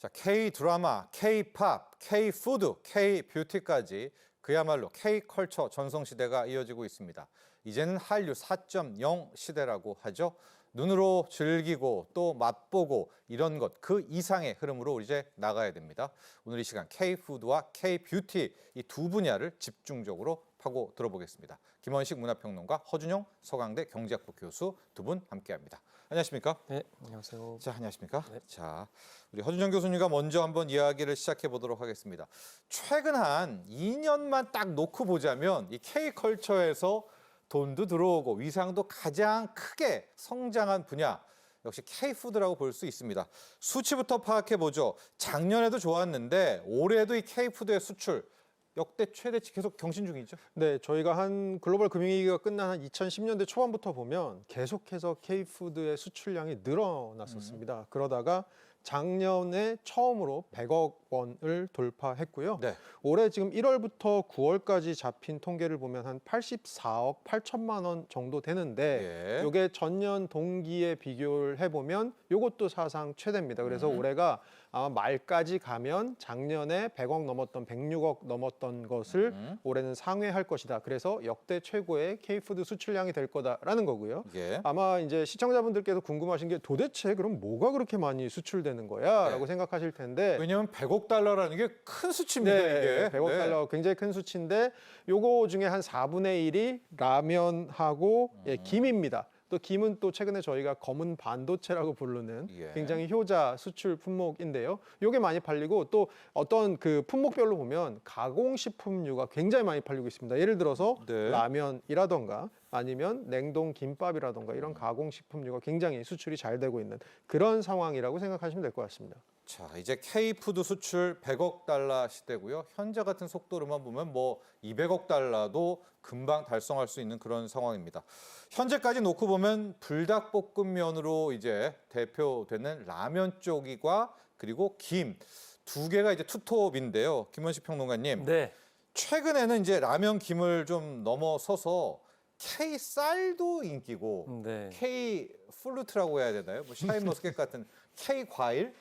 자, K-드라마, K-팝, K-푸드, K-뷰티까지 그야말로 K-컬처 전성시대가 이어지고 있습니다. 이제는 한류 4.0 시대라고 하죠. 눈으로 즐기고 또 맛보고 이런 것, 그 이상의 흐름으로 이제 나가야 됩니다. 오늘 이 시간 K-푸드와 K-뷰티 이 두 분야를 집중적으로 파고 들어보겠습니다. 김원식 문화평론가, 허준용 서강대 경제학부 교수 두 분 함께합니다. 안녕하십니까? 네, 안녕하세요. 자, 안녕하십니까? 네. 자, 우리 허준정 교수님과 먼저 한번 이야기를 시작해 보도록 하겠습니다. 최근 한 2년만 딱 놓고 보자면 이 K컬처에서 돈도 들어오고 위상도 가장 크게 성장한 분야, 역시 K푸드라고 볼 수 있습니다. 수치부터 파악해 보죠. 작년에도 좋았는데 올해도 이 K푸드의 수출 역대 최대치 계속 경신 중이죠. 네, 저희가 한 글로벌 금융위기가 끝난 한 2010년대 초반부터 보면 계속해서 K푸드의 수출량이 늘어났었습니다. 그러다가 작년에 처음으로 100억 원을 돌파했고요. 네. 올해 지금 1월부터 9월까지 잡힌 통계를 보면 한 84억 8천만 원 정도 되는데 예. 이게 전년 동기에 비교를 해보면 이것도 사상 최대입니다. 그래서 올해가 아마 말까지 가면 작년에 100억 넘었던 106억 넘었던 것을 올해는 상회할 것이다. 그래서 역대 최고의 K푸드 수출량이 될 거다라는 거고요. 예. 아마 이제 시청자분들께서 궁금하신 게 도대체 그럼 뭐가 그렇게 많이 수출되는 거야? 라고 생각하실 텐데 왜냐하면 100억 달러라는 게 큰 수치입니다, 이게. 100억 네. 달러 굉장히 큰 수치인데 요거 중에 한 4분의 1이 라면하고 김입니다. 또 김은 또 최근에 저희가 검은 반도체라고 부르는 예. 굉장히 효자 수출 품목인데요. 요게 많이 팔리고 또 어떤 그 품목별로 보면 가공식품류가 굉장히 많이 팔리고 있습니다. 예를 들어서 네. 라면이라던가 아니면 냉동 김밥이라던가 이런 가공식품류가 굉장히 수출이 잘 되고 있는 그런 상황이라고 생각하시면 될 것 같습니다. 자, 이제 K푸드 수출 100억 달러 시대고요. 현재 같은 속도로만 보면 뭐 200억 달러도 금방 달성할 수 있는 그런 상황입니다. 현재까지 놓고 보면 불닭볶음면으로 이제 대표되는 라면 쪽이과 그리고 김 두 개가 이제 투톱인데요. 김원식 평론가님. 네, 최근에는 이제 라면 김을 좀 넘어서서 K 쌀도 인기고 네. K 플루트라고 해야 되나요? 뭐 샤인머스켓 같은 K 과일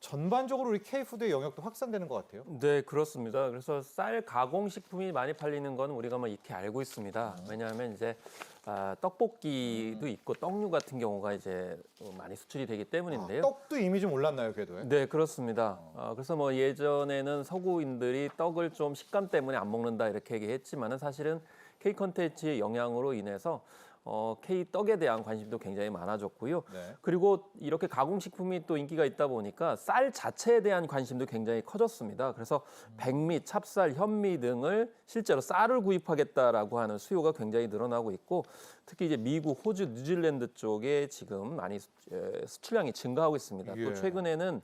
전반적으로 우리 K 푸드의 영역도 확산되는 것 같아요. 네, 그렇습니다. 그래서 쌀 가공식품이 많이 팔리는 건 우리가 뭐 익히 알고 있습니다. 왜냐하면 이제 떡볶이도 있고 떡류 같은 경우가 이제 많이 수출이 되기 때문인데요. 떡도 이미 좀 올랐나요, 그래도? 네, 그렇습니다. 그래서 뭐 예전에는 서구인들이 떡을 좀 식감 때문에 안 먹는다 이렇게 얘기했지만은 사실은 K 컨텐츠의 영향으로 인해서 K 떡에 대한 관심도 굉장히 많아졌고요. 네. 그리고 이렇게 가공식품이 또 인기가 있다 보니까 쌀 자체에 대한 관심도 굉장히 커졌습니다. 그래서 백미, 찹쌀, 현미 등을 실제로 쌀을 구입하겠다라고 하는 수요가 굉장히 늘어나고 있고 특히 이제 미국, 호주, 뉴질랜드 쪽에 지금 많이 수출량이 증가하고 있습니다. 예. 또 최근에는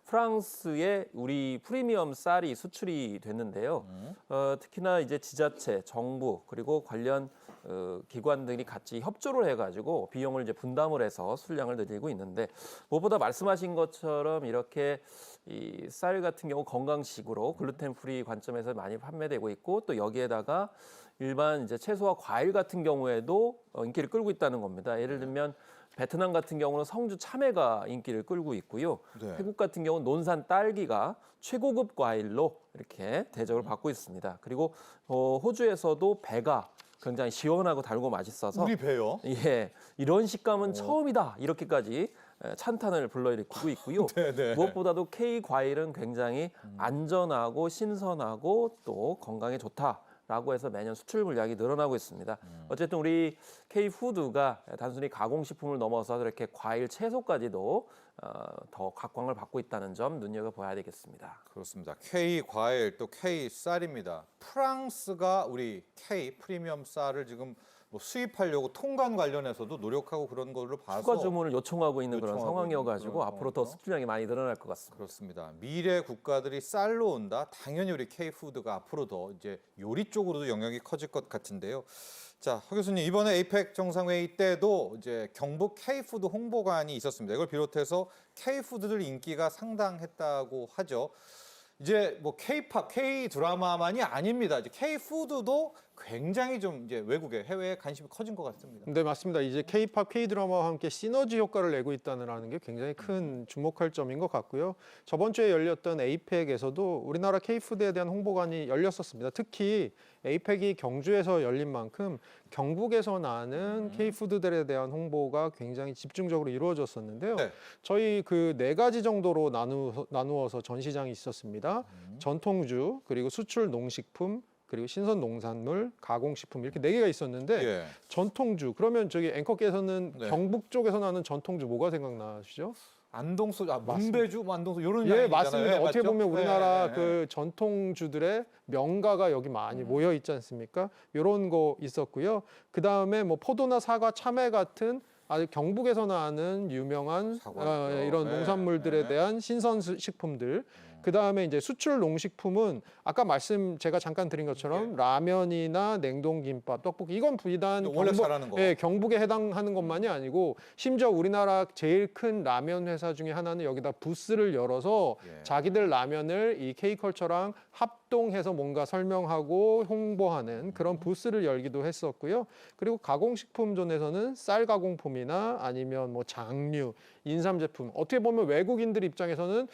프랑스에 우리 프리미엄 쌀이 수출이 됐는데요. 특히나 이제 지자체, 정부 그리고 관련 기관들이 같이 협조를 해가지고 비용을 이제 분담을 해서 수량을 늘리고 있는데 무엇보다 말씀하신 것처럼 이렇게 이 쌀 같은 경우 건강식으로 글루텐 프리 관점에서 많이 판매되고 있고 또 여기에다가 일반 이제 채소와 과일 같은 경우에도 인기를 끌고 있다는 겁니다. 예를 들면 베트남 같은 경우는 성주 참외가 인기를 끌고 있고요. 네. 태국 같은 경우는 논산 딸기가 최고급 과일로 이렇게 대접을 받고 있습니다. 그리고 호주에서도 배가 굉장히 시원하고 달고 맛있어서 우리 배요? 예, 이런 식감은 처음이다 이렇게까지 찬탄을 불러일으키고 있고요. 네. 무엇보다도 K 과일은 굉장히 안전하고 신선하고 또 건강에 좋다. 라고 해서 매년 수출 물량이 늘어나고 있습니다. 어쨌든 우리 K푸드가 단순히 가공식품을 넘어서 이렇게 과일, 채소까지도 더 각광을 받고 있다는 점 눈여겨봐야 되겠습니다. 그렇습니다. K 과일 또 K 쌀입니다. 프랑스가 우리 K 프리미엄 쌀을 지금 뭐 수입하려고 통관 관련해서도 노력하고 그런 걸로 봐서 추가 주문을 요청하고 있는 그런 요청하고 상황이어가지고 있는 그런 앞으로 더 상황이죠. 수출량이 많이 늘어날 것 같습니다. 그렇습니다. 미래 국가들이 쌀로 온다. 당연히 우리 K푸드가 앞으로 더 이제 요리 쪽으로도 영향이 커질 것 같은데요. 자, 허 교수님 이번에 에이펙 정상회의 때도 이제 경북 K푸드 홍보관이 있었습니다. 이걸 비롯해서 K푸드들 인기가 상당했다고 하죠. 이제 뭐 K-팝, K-드라마만이 아닙니다. 이제 K-푸드도 굉장히 좀 이제 외국에 해외에 관심이 커진 것 같습니다. 네, 맞습니다. 이제 K-팝, K-드라마와 함께 시너지 효과를 내고 있다는 게 굉장히 큰 주목할 점인 것 같고요. 저번 주에 열렸던 에이펙에서도 우리나라 K-푸드에 대한 홍보관이 열렸었습니다. 특히 에이펙이 경주에서 열린 만큼 경북에서 나는 K-푸드들에 대한 홍보가 굉장히 집중적으로 이루어졌었는데요. 네. 저희 그 4가지 정도로 나누어서 전시장이 있었습니다. 전통주, 그리고 수출 농식품, 그리고 신선 농산물, 가공식품 이렇게 4개가 있었는데 예. 전통주 그러면 저기 앵커께서는 네. 경북 쪽에서 나는 전통주 뭐가 생각나시죠? 안동소, 맞습니다. 문배주, 안동소 이런 예, 라인이잖아요. 맞습니다. 예, 어떻게 맞죠? 보면 우리나라 예, 예, 그 전통주들의 명가가 여기 많이 모여 있지 않습니까? 이런 거 있었고요. 그 다음에 뭐 포도나 사과, 참외 같은 아주 경북에서 나는 유명한 사과죠. 이런 예, 농산물들에 예. 대한 신선 식품들. 그 다음에 이제 수출 농식품은 아까 제가 잠깐 드린 것처럼 라면이나 냉동김밥, 떡볶이 이건 비단 원래 잘하는 거. 예, 경북에 해당하는 것만이 아니고 심지어 우리나라 제일 큰 라면 회사 중에 하나는 여기다 부스를 열어서 예. 자기들 라면을 이 K컬처랑 합동해서 뭔가 설명하고 홍보하는 그런 부스를 열기도 했었고요. 그리고 가공식품존에서는 쌀 가공품이나 아니면 뭐 장류, 인삼 제품 어떻게 보면 외국인들 입장에서는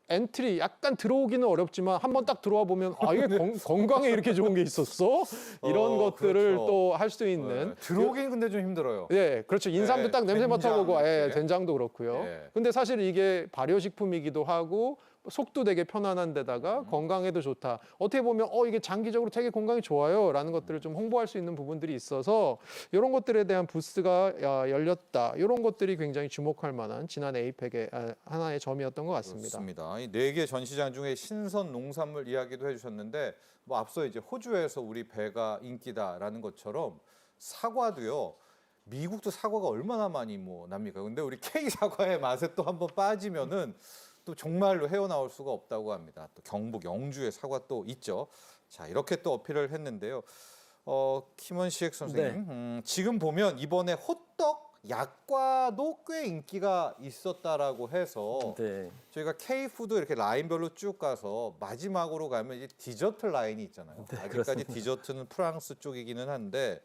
엔트리 약간 들어오기는 어렵지만 한번 딱 들어와 보면 아 이게 건강에 이렇게 좋은 게 있었어? 이런 것들을 그렇죠. 또 할 수 있는 예, 들어오긴 근데 좀 힘들어요. 예, 그렇죠. 인삼도 예, 딱 냄새 맡아보고, 된장 예, 이렇게. 된장도 그렇고요. 예. 근데 사실 이게 발효식품이기도 하고 속도 되게 편안한 데다가 건강에도 좋다. 어떻게 보면 이게 장기적으로 되게 건강에 좋아요라는 것들을 좀 홍보할 수 있는 부분들이 있어서 이런 것들에 대한 부스가 열렸다. 이런 것들이 굉장히 주목할 만한 지난 에이펙의 하나의 점이었던 것 같습니다. 그렇습니다. 이 4개 전시장 중에 신선 농산물 이야기도 해주셨는데 뭐 앞서 이제 호주에서 우리 배가 인기다라는 것처럼 사과도요. 미국도 사과가 얼마나 많이 뭐 납니까? 근데 우리 K 사과의 맛에 또 한번 빠지면은 또 정말로 헤어나올 수가 없다고 합니다. 또 경북 영주의 사과 또 있죠. 자 이렇게 또 어필을 했는데요. 김원식 선생님, 지금 보면 이번에 호떡 약과도 꽤 인기가 있었다라고 해서 네. 저희가 K푸드 이렇게 라인별로 쭉 가서 마지막으로 가면 이제 디저트 라인이 있잖아요. 네, 아직까지 그렇습니다. 디저트는 프랑스 쪽이기는 한데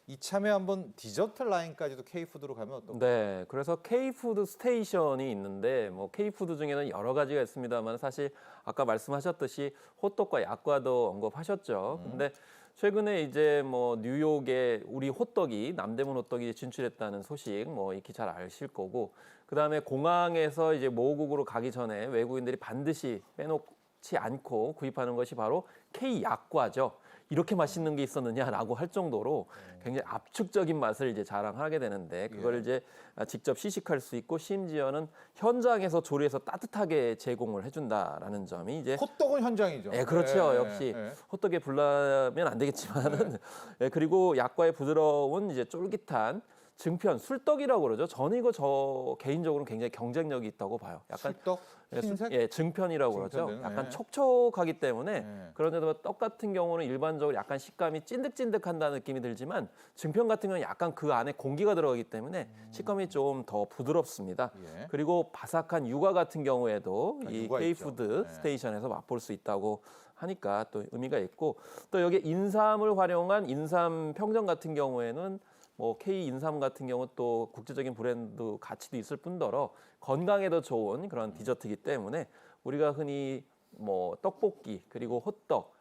이참에 한번 디저트 라인까지도 K푸드로 가면 어떨까요? 네, 그래서 K푸드 스테이션이 있는데 뭐 K푸드 중에는 여러 가지가 있습니다만 사실 아까 말씀하셨듯이 호떡과 약과도 언급하셨죠. 근데 최근에 이제 뭐 뉴욕에 우리 호떡이 남대문 호떡이 진출했다는 소식 뭐 익히 잘 아실 거고 그다음에 공항에서 이제 모국으로 가기 전에 외국인들이 반드시 빼놓지 않고 구입하는 것이 바로 K 약과죠. 이렇게 맛있는 게 있었느냐라고 할 정도로 굉장히 압축적인 맛을 이제 자랑하게 되는데 그걸 이제 직접 시식할 수 있고 심지어는 현장에서 조리해서 따뜻하게 제공을 해준다라는 점이 이제 호떡은 현장이죠. 예, 그렇죠. 예, 역시 예. 호떡에 불나면 안 되겠지만은 예, 그리고 약과의 부드러운 이제 쫄깃한 증편, 술떡이라고 그러죠. 저는 이거 저 개인적으로 굉장히 경쟁력이 있다고 봐요. 약간 술떡? 흰색? 예, 증편이라고 그러죠. 증편되는, 약간 예. 촉촉하기 때문에 예. 그런데도 떡 같은 경우는 일반적으로 약간 식감이 찐득찐득한다는 느낌이 들지만 증편 같은 경우는 약간 그 안에 공기가 들어가기 때문에 식감이 좀 더 부드럽습니다. 예. 그리고 바삭한 육아 같은 경우에도 이 육아 K푸드 있죠. 예. 스테이션에서 맛볼 수 있다고 하니까 또 의미가 있고 또 여기 인삼을 활용한 인삼 평정 같은 경우에는 뭐 K 인삼 같은 경우 또 국제적인 브랜드 가치도 있을 뿐더러 건강에도 좋은 그런 디저트이기 때문에 우리가 흔히 뭐 떡볶이 그리고 호떡,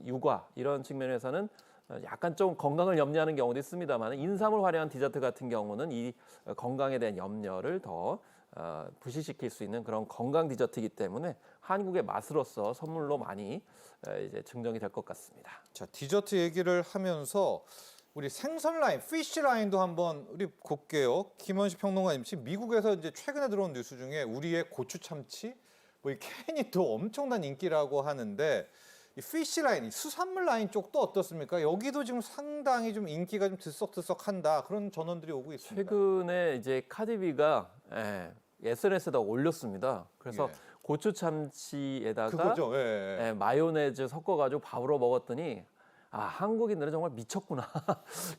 육아 이런 측면에서는 약간 좀 건강을 염려하는 경우도 있습니다만 인삼을 활용한 디저트 같은 경우는 이 건강에 대한 염려를 더 부시시킬 수 있는 그런 건강 디저트이기 때문에 한국의 맛으로서 선물로 많이 이제 증정이 될 것 같습니다. 자 디저트 얘기를 하면서 우리 생선 라인, 피쉬 라인도 한번 우리 볼게요. 김원식 평론가님, 지금 미국에서 이제 최근에 들어온 뉴스 중에 우리의 고추 참치, 뭐 이 캔이 또 엄청난 인기라고 하는데 이 피쉬 라인, 이 수산물 라인 쪽도 어떻습니까? 여기도 지금 상당히 좀 인기가 좀 들썩들썩한다 그런 전원들이 오고 있습니다. 최근에 이제 카디비가 SNS에다 올렸습니다. 그래서 예. 고추 참치에다가 그거죠. 예. 마요네즈 섞어가지고 밥으로 먹었더니 한국인들은 정말 미쳤구나.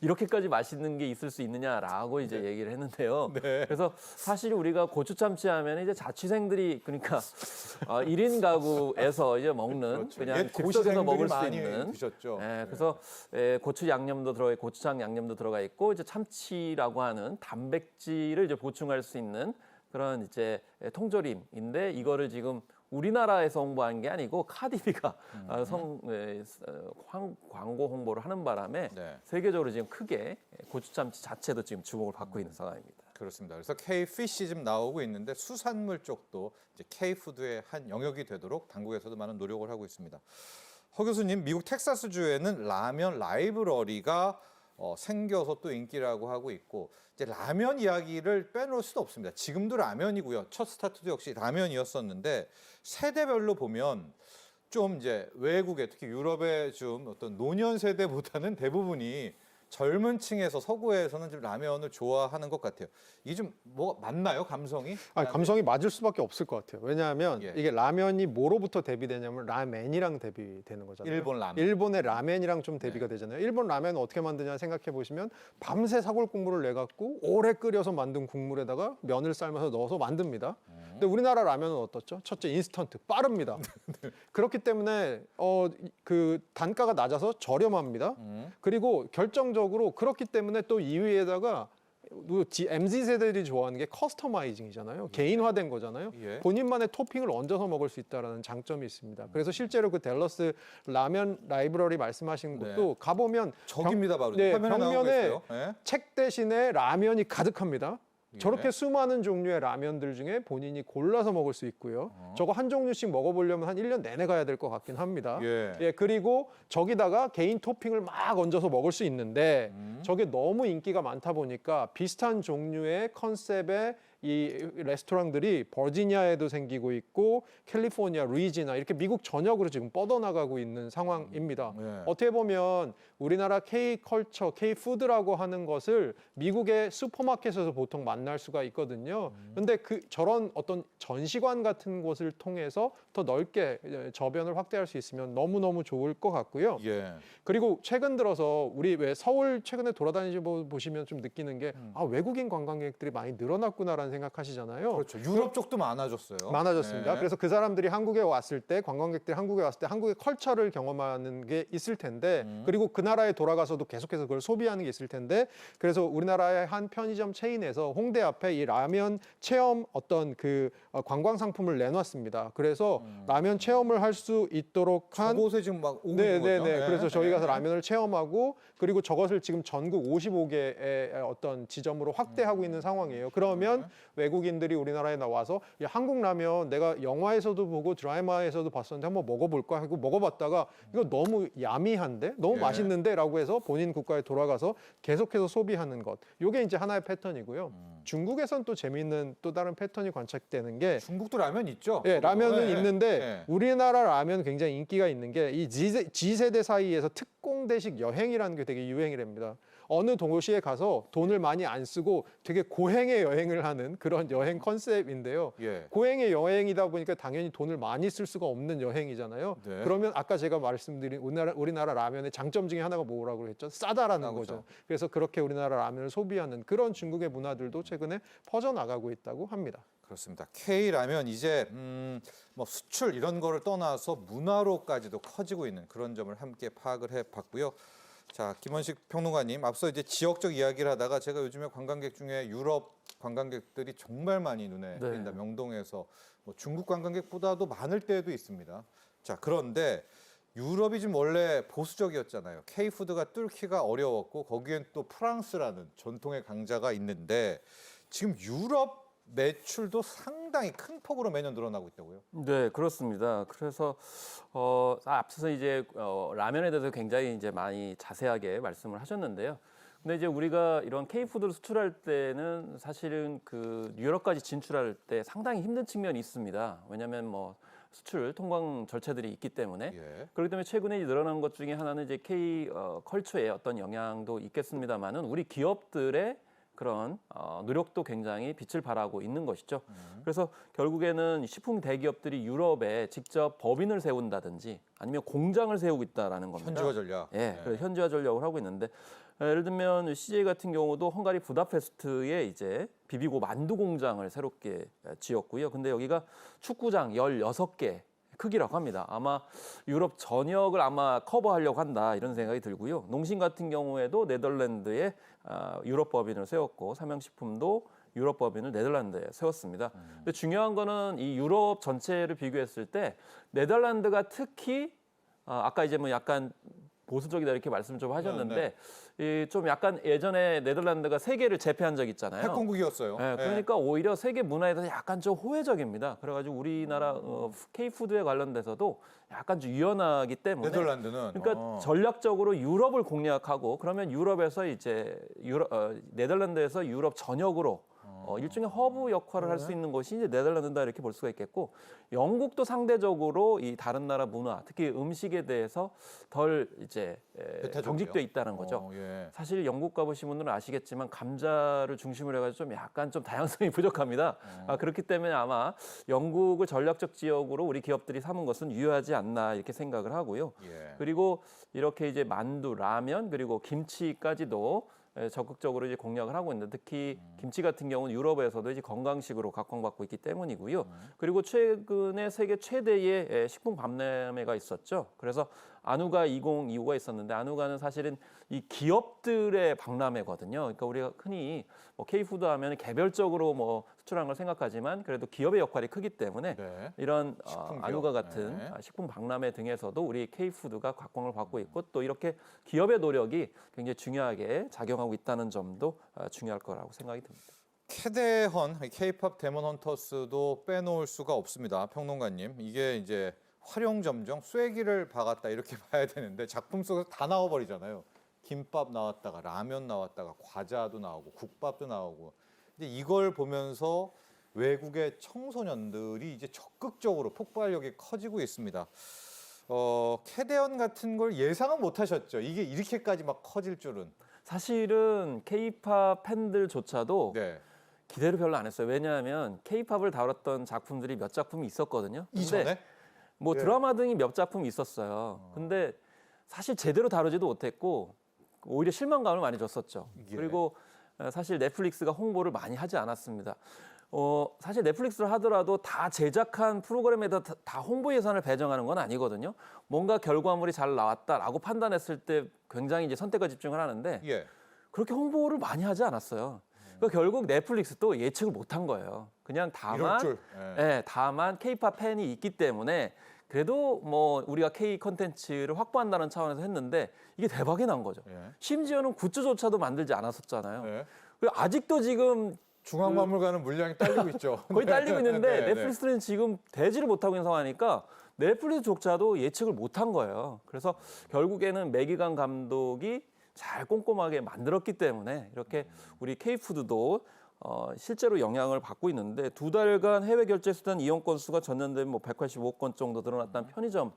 이렇게까지 맛있는 게 있을 수 있느냐라고 이제 얘기를 했는데요. 그래서 사실 우리가 고추참치 하면 이제 자취생들이 그러니까 1인 가구에서 이제 먹는 그렇죠. 그냥 옛 즉석에서 먹을 수 많이 있는 드셨죠. 그래서 고추 양념도 들어가 있고 고추장 양념도 들어가 있고 이제 참치라고 하는 단백질을 이제 보충할 수 있는 그런 이제 통조림인데 이거를 지금 우리나라에서 홍보한 게 아니고 카디비가 광고 홍보를 하는 바람에 네. 세계적으로 지금 크게 고추참치 자체도 지금 주목을 받고 있는 상황입니다. 그렇습니다. 그래서 K-피쉬 지금 나오고 있는데 수산물 쪽도 이제 K-푸드의 한 영역이 되도록 당국에서도 많은 노력을 하고 있습니다. 허 교수님, 미국 텍사스주에는 라면 라이브러리가 생겨서 또 인기라고 하고 있고 이제 라면 이야기를 빼놓을 수도 없습니다. 지금도 라면이고요. 첫 스타트도 역시 라면이었었는데 세대별로 보면 좀 이제 외국에 특히 유럽의 좀 어떤 노년 세대보다는 대부분이 젊은 층에서 서구에서는 좀 라면을 좋아하는 것 같아요. 이게 좀 뭐 맞나요, 감성이? 아니, 감성이 맞을 수밖에 없을 것 같아요. 왜냐하면 예. 이게 라면이 뭐로부터 대비되냐면 라멘이랑 대비되는 거잖아요. 일본 라면. 일본의 라멘이랑 좀 대비가 네. 되잖아요. 일본 라면은 어떻게 만드냐 생각해 보시면 밤새 사골 국물을 내 갖고 오래 끓여서 만든 국물에다가 면을 삶아서 넣어서 만듭니다. 근데 우리나라 라면은 어떻죠? 첫째 인스턴트 빠릅니다. 그렇기 때문에 그 단가가 낮아서 저렴합니다. 그리고 결정적으로 그렇기 때문에 또 2위에다가 MZ 세대들이 좋아하는 게 커스터마이징이잖아요. 개인화된 거잖아요. 예. 본인만의 토핑을 얹어서 먹을 수 있다라는 장점이 있습니다. 그래서 실제로 그 댈러스 라면 라이브러리 말씀하신 곳도 네. 가보면 저깁니다, 바로. 네, 화면에 나오고 벽면에 있어요. 예. 책 대신에 라면이 가득합니다. 예. 저렇게 수많은 종류의 라면들 중에 본인이 골라서 먹을 수 있고요. 저거 한 종류씩 먹어보려면 한 1년 내내 가야 될 것 같긴 합니다. 예. 그리고 저기다가 개인 토핑을 막 얹어서 먹을 수 있는데 저게 너무 인기가 많다 보니까 비슷한 종류의 컨셉의 이 레스토랑들이 버지니아에도 생기고 있고 캘리포니아, 루이지나 이렇게 미국 전역으로 지금 뻗어나가고 있는 상황입니다. 네. 어떻게 보면 우리나라 K-컬처, K-푸드라고 하는 것을 미국의 슈퍼마켓에서 보통 만날 수가 있거든요. 근데 저런 어떤 전시관 같은 곳을 통해서 더 넓게 저변을 확대할 수 있으면 너무너무 좋을 것 같고요. 예. 그리고 최근 들어서 우리 왜 서울 최근에 돌아다니시 보시면 좀 느끼는 게 외국인 관광객들이 많이 늘어났구나라는 생각하시잖아요. 그렇죠. 유럽 쪽도 많아졌어요. 많아졌습니다. 네. 그래서 그 사람들이 한국에 왔을 때 관광객들이 한국에 왔을 때 한국의 컬처를 경험하는 게 있을 텐데 그리고 그 나라에 돌아가서도 계속해서 그걸 소비하는 게 있을 텐데 그래서 우리나라의 한 편의점 체인에서 홍대 앞에 이 라면 체험 어떤 그 관광 상품을 내놨습니다. 그래서 라면 체험을 할 수 있도록 한 저곳에 지금 막 오고 있는 거죠. 네네네. 그래서 저희 가서 네. 라면을 체험하고 그리고 저것을 지금 전국 55개의 어떤 지점으로 확대하고 있는 상황이에요. 그러면 외국인들이 우리나라에 나와서 야, 한국 라면 내가 영화에서도 보고 드라마에서도 봤었는데 한번 먹어볼까 하고 먹어봤다가 이거 너무 야미한데 너무 예. 맛있는데라고 해서 본인 국가에 돌아가서 계속해서 소비하는 것. 이게 이제 하나의 패턴이고요. 중국에선 또 재미있는 또 다른 패턴이 관측되는 게 중국도 라면 있죠? 예, 라면은 예, 있는데 예. 우리나라 라면 굉장히 인기가 있는 게 이 G세대 사이에서 특공대식 여행이라는 게 되게 유행이랍니다. 어느 도시에 가서 돈을 많이 안 쓰고 되게 고행의 여행을 하는 그런 여행 컨셉인데요. 예. 고행의 여행이다 보니까 당연히 돈을 많이 쓸 수가 없는 여행이잖아요. 네. 그러면 아까 제가 말씀드린 우리나라 라면의 장점 중에 하나가 뭐라고 했죠? 싸다라는 싸죠. 거죠. 그래서 그렇게 우리나라 라면을 소비하는 그런 중국의 문화들도 최근에 퍼져나가고 있다고 합니다. 그렇습니다. K라면 이제 뭐 수출 이런 거를 떠나서 문화로까지도 커지고 있는 그런 점을 함께 파악을 해봤고요. 자, 김원식 평론가님, 앞서 이제 지역적 이야기를 하다가 제가 요즘에 관광객 중에 유럽 관광객들이 정말 많이 눈에 네. 띈다. 명동에서 뭐 중국 관광객보다도 많을 때도 있습니다. 자, 그런데 유럽이 지금 원래 보수적이었잖아요. K푸드가 뚫기가 어려웠고 거기엔 또 프랑스라는 전통의 강자가 있는데 지금 유럽 매출도 상당히 큰 폭으로 매년 늘어나고 있다고요? 네, 그렇습니다. 그래서 앞서서 이제 라면에 대해서 굉장히 이제 많이 자세하게 말씀을 하셨는데요. 근데 이제 우리가 이런 K푸드를 수출할 때는 사실은 그 유럽까지 진출할 때 상당히 힘든 측면이 있습니다. 왜냐하면 뭐 수출 통관 절차들이 있기 때문에 예. 그렇기 때문에 최근에 늘어난 것 중에 하나는 이제 K 컬처의 어떤 영향도 있겠습니다만은 우리 기업들의 그런 노력도 굉장히 빛을 발하고 있는 것이죠. 그래서 결국에는 식품 대기업들이 유럽에 직접 법인을 세운다든지 아니면 공장을 세우고 있다라는 겁니다. 현지화 전략. 예, 네. 그래서 현지화 전략을 하고 있는데 예를 들면 CJ 같은 경우도 헝가리 부다페스트에 이제 비비고 만두 공장을 새롭게 지었고요. 근데 여기가 축구장 16개 크기라고 합니다. 아마 유럽 전역을 아마 커버하려고 한다 이런 생각이 들고요. 농심 같은 경우에도 네덜란드에 유럽 법인을 세웠고 삼양식품도 유럽 법인을 네덜란드에 세웠습니다. 근데 중요한 거는 이 유럽 전체를 비교했을 때 네덜란드가 특히 아까 이제 뭐 약간 보수적이다 이렇게 말씀 좀 하셨는데 이 좀 약간 예전에 네덜란드가 세계를 제패한 적 있잖아요. 핵공국이었어요. 네, 그러니까 오히려 세계 문화에 대해서 약간 좀 호혜적입니다. 그래가지고 우리나라 K푸드에 관련돼서도 약간 좀 유연하기 때문에 네덜란드는 그러니까 전략적으로 유럽을 공략하고 그러면 유럽에서 이제 네덜란드에서 유럽 전역으로 일종의 허브 역할을 할 수 있는 것이 이제 네덜란드다 이렇게 볼 수가 있겠고 영국도 상대적으로 이 다른 나라 문화 특히 음식에 대해서 덜 이제 경직돼 있다는 거죠. 예. 사실 영국 가보신 분들은 아시겠지만 감자를 중심으로 해가지고 좀 약간 좀 다양성이 부족합니다. 그렇기 때문에 아마 영국을 전략적 지역으로 우리 기업들이 삼은 것은 유효하지 않나 이렇게 생각을 하고요. 예. 그리고 이렇게 이제 만두, 라면 그리고 김치까지도 적극적으로 이제 공략을 하고 있는데 특히 김치 같은 경우는 유럽에서도 이제 건강식으로 각광받고 있기 때문이고요. 그리고 최근에 세계 최대의 식품 박람회가 있었죠. 그래서 아누가 2025가 있었는데 아누가는 사실은 이 기업들의 박람회거든요. 그러니까 우리가 흔히 뭐 K푸드 하면 개별적으로 뭐 수출하는 걸 생각하지만 그래도 기업의 역할이 크기 때문에 네. 이런 식품 기업. 아누가 같은 네. 식품 박람회 등에서도 우리 K푸드가 각광을 받고 있고 또 이렇게 기업의 노력이 굉장히 중요하게 작용하고 있다는 점도 중요할 거라고 생각이 듭니다. 캐대헌, K-팝 데몬 헌터스도 빼놓을 수가 없습니다. 평론가님, 이게 이제 활용점정, 쐐기를 박았다 이렇게 봐야 되는데 작품 속에서 다 나와버리잖아요. 김밥 나왔다가 라면 나왔다가 과자도 나오고 국밥도 나오고. 근데 이걸 보면서 외국의 청소년들이 이제 적극적으로 폭발력이 커지고 있습니다. 캐대헌 같은 걸 예상은 못하셨죠. 이게 이렇게까지 막 커질 줄은. 사실은 K-팝 팬들조차도 네. 기대를 별로 안 했어요. 왜냐하면 K-팝을 다뤘던 작품들이 몇 작품이 있었거든요. 근데 이전에? 뭐 예. 드라마 등이 몇 작품이 있었어요. 근데 사실 제대로 다루지도 못했고 오히려 실망감을 많이 줬었죠. 예. 그리고 사실 넷플릭스가 홍보를 많이 하지 않았습니다. 사실 넷플릭스를 하더라도 다 제작한 프로그램에다 다 홍보 예산을 배정하는 건 아니거든요. 뭔가 결과물이 잘 나왔다라고 판단했을 때 굉장히 이제 선택과 집중을 하는데 예. 그렇게 홍보를 많이 하지 않았어요. 그러니까 결국 넷플릭스도 예측을 못한 거예요. 그냥 이럴 다만, 줄. 다만 K-팝 팬이 있기 때문에 그래도 뭐 우리가 K 컨텐츠를 확보한다는 차원에서 했는데 이게 대박이 난 거죠. 예. 심지어는 굿즈조차도 만들지 않았었잖아요. 예. 그리고 아직도 지금 중앙박물관은 물량이 딸리고 있죠. 거의 딸리고 있는데 네, 넷플릭스는 지금 대지를 못하고 있는 상황이니까 넷플릭스조차도 예측을 못한 거예요. 그래서 결국에는 매기관 감독이 잘 꼼꼼하게 만들었기 때문에 이렇게 우리 K푸드도 실제로 영향을 받고 있는데 두 달간 해외 결제 수단 이용 건수가 전년 대비 뭐 185억 건 정도 늘어났다는 편의점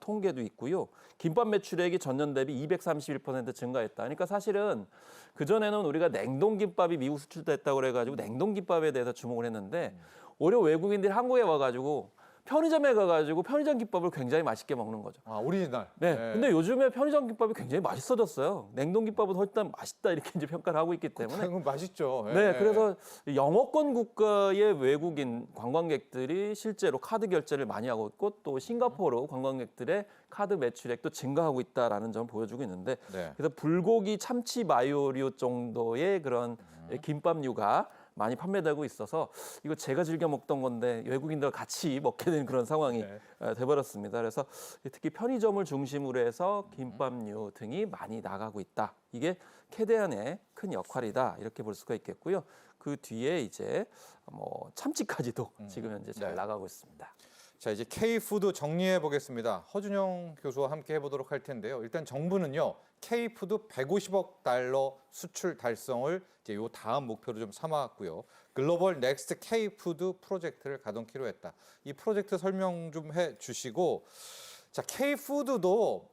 통계도 있고요. 김밥 매출액이 전년 대비 231% 증가했다. 그러니까 사실은 그 전에는 우리가 냉동 김밥이 미국 수출됐다고 그래가지고 냉동 김밥에 대해서 주목을 했는데 오히려 외국인들이 한국에 와가지고 편의점에 가가지고 편의점 김밥을 굉장히 맛있게 먹는 거죠. 아, 오리지널. 네. 근데 요즘에 편의점 김밥이 굉장히 맛있어졌어요. 냉동 김밥은 일단 맛있다 이렇게 이제 평가를 하고 있기 때문에. 그건 맛있죠. 예. 네, 그래서 영어권 국가의 외국인 관광객들이 실제로 카드 결제를 많이 하고 있고 또 싱가포르 관광객들의 카드 매출액도 증가하고 있다라는 점을 보여주고 있는데 네. 그래서 불고기 참치 마요류 정도의 그런 김밥류가 많이 판매되고 있어서 이거 제가 즐겨 먹던 건데 외국인들 같이 먹게 되는 그런 상황이 돼버렸습니다. 그래서 특히 편의점을 중심으로 해서 김밥류 등이 많이 나가고 있다. 이게 캐대안의 큰 역할이다 이렇게 볼 수가 있겠고요. 그 뒤에 이제 뭐 참치까지도 지금 현재 잘 네. 나가고 있습니다. 자, 이제 K푸드 정리해 보겠습니다. 허준영 교수와 함께 해보도록 할 텐데요. 일단 정부는요, K푸드 150억 달러 수출 달성을 이제 요 다음 목표로 좀 삼았고요. 글로벌 넥스트 K푸드 프로젝트를 가동키로 했다. 이 프로젝트 설명 좀 해주시고, 자, K푸드도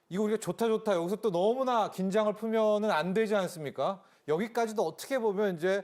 이거 우리가 좋다 여기서 또 너무나 긴장을 풀면은 안 되지 않습니까? 여기까지도 어떻게 보면 이제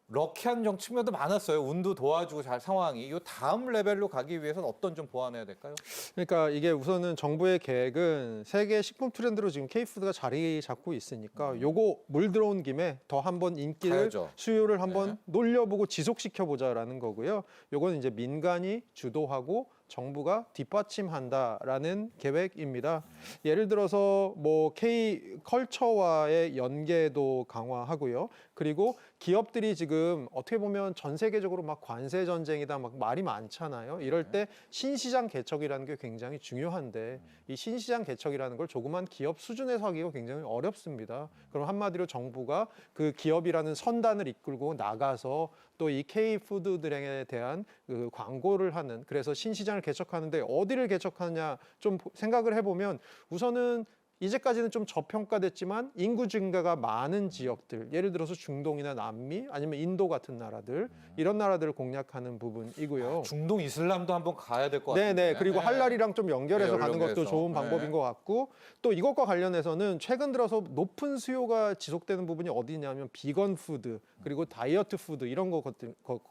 럭키한 좀 측면도 많았어요. 운도 도와주고 잘 상황이. 이 다음 레벨로 가기 위해서는 어떤 좀 보완해야 될까요? 그러니까 이게 우선은 정부의 계획은 세계 식품 트렌드로 지금 K푸드가 자리 잡고 있으니까 요거 물 들어온 김에 더 한번 인기를 가야죠. 수요를 한번 놀려보고 지속시켜 보자라는 거고요. 요거는 이제 민간이 주도하고 정부가 뒷받침한다라는 계획입니다. 예를 들어서 뭐 K 컬처와의 연계도 강화하고요. 그리고 기업들이 지금 어떻게 보면 전 세계적으로 막 관세 전쟁이다 막 말이 많잖아요. 이럴 때 신시장 개척이라는 게 굉장히 중요한데 이 신시장 개척이라는 걸 조그만 기업 수준에서 하기가 굉장히 어렵습니다. 그럼 한마디로 정부가 그 기업이라는 선단을 이끌고 나가서 또 이 K푸드들에 대한 그 광고를 하는, 그래서 신시장을 개척하는데 어디를 개척하느냐 좀 생각을 해보면 우선은 이제까지는 좀 저평가됐지만 인구 증가가 많은 지역들, 예를 들어서 중동이나 남미 아니면 인도 같은 나라들, 이런 나라들을 공략하는 부분이고요. 중동 이슬람도 한번 가야 될 것 같아요. 네네. 그리고 할랄이랑 좀 연결해서 네, 가는 것도 연결해서. 좋은 방법인 네. 것 같고, 또 이것과 관련해서는 최근 들어서 높은 수요가 지속되는 부분이 어디냐면 비건 푸드 그리고 다이어트 푸드 이런 거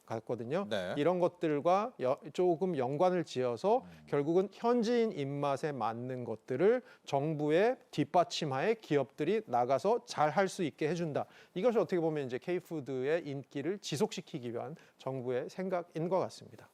같거든요. 네. 이런 것들과 조금 연관을 지어서 결국은 현지인 입맛에 맞는 것들을 정부의 뒷받침하에 기업들이 나가서 잘 할 수 있게 해준다. 이것이 어떻게 보면 이제 K푸드의 인기를 지속시키기 위한 정부의 생각인 것 같습니다.